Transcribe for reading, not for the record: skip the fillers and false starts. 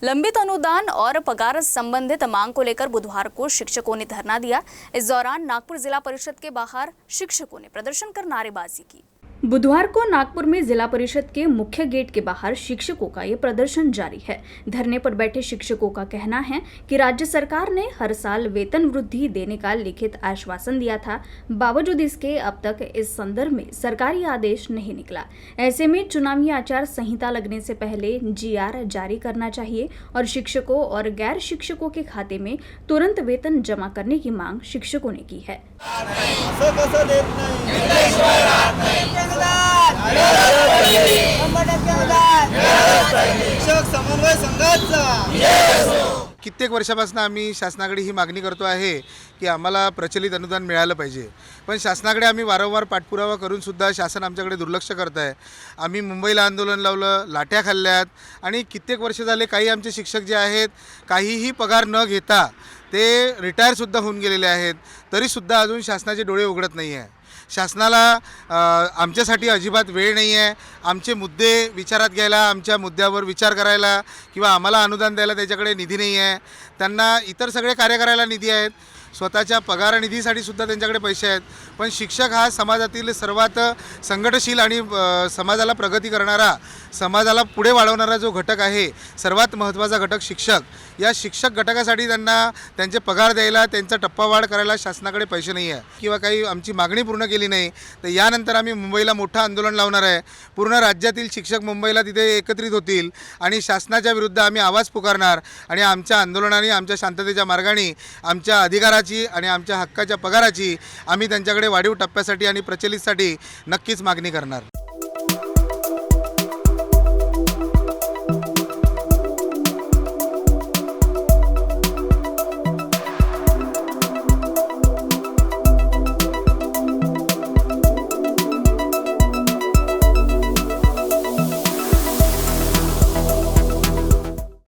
लंबित अनुदान और पगार संबंधित मांग को लेकर बुधवार को शिक्षकों ने धरना दिया। इस दौरान नागपुर जिला परिषद के बाहर शिक्षकों ने प्रदर्शन कर नारेबाजी की। बुधवार को नागपुर में जिला परिषद के मुख्य गेट के बाहर शिक्षकों का ये प्रदर्शन जारी है। धरने पर बैठे शिक्षकों का कहना है कि राज्य सरकार ने हर साल वेतन वृद्धि देने का लिखित आश्वासन दिया था, बावजूद इसके अब तक इस संदर्भ में सरकारी आदेश नहीं निकला। ऐसे में चुनावी आचार संहिता लगने से पहले जीआर जारी करना चाहिए और शिक्षकों और गैर शिक्षकों के खाते में तुरंत वेतन जमा करने की मांग शिक्षकों ने की है। कित्येक वर्षापासून आम्ही शासनाकडे ही मागणी करतो आहे की आम्हाला प्रचलित अनुदान मिळालं पाहिजे, पण शासनाकडे आम्ही वारंवार पाठपुरावा करून सुद्धा शासन आमच्याकडे दुर्लक्ष करत आहे। आम्ही मुंबईला आंदोलन लावलं, लाट्या खाल्ल्यात आणि कित्येक वर्ष झाले काही आमचे शिक्षक जे आहेत काहीही पगार न घेता ते रिटायर सुद्धा होऊन गेलेले आहेत, तरी सुद्धा अजून शासनाचे डोळे उघडत नाही आहे। शासनाला आमच्यासाठी अजिबात वेळ नाही आहे। आमचे मुद्दे विचारात घ्यायला, आमच्या मुद्द्यावर विचार करायला किंवा आम्हाला अनुदान द्यायला त्याच्याकडे निधी नाही आहे। त्यांना इतर सगळे कार्य करायला निधी आहेत, स्वतःच्या पगार निधीसाठी सुद्धा त्यांच्याकडे पैसे आहेत, पण शिक्षक हा समाजातील सर्वात संघटनशील आणि समाजाला प्रगती करणारा, समाजाला पुढे वाढवणारा जो घटक आहे, सर्वात महत्त्वाचा घटक शिक्षक। या शिक्षक घटकासाठी त्यांना त्यांचे पगार द्यायला, त्यांचा टप्पावाढ करायला शासनाकडे पैसे नाही आहे किंवा काही आमची मागणी पूर्ण केली नाही, तर यानंतर आम्ही मुंबईला मोठं आंदोलन लावणार आहे। पूर्ण राज्यातील शिक्षक मुंबईला तिथे एकत्रित होतील आणि शासनाच्या विरुद्ध आम्ही आवाज पुकारणार आणि आमच्या आंदोलनाने, आमच्या शांततेच्या मार्गाने आमच्या अधिकाराची आणि आमच्या हक्काच्या पगाराची आम्ही त्यांच्याकडे वाढीव टप्प्यासाठी आणि प्रचलितसाठी नक्कीच मागणी करणार।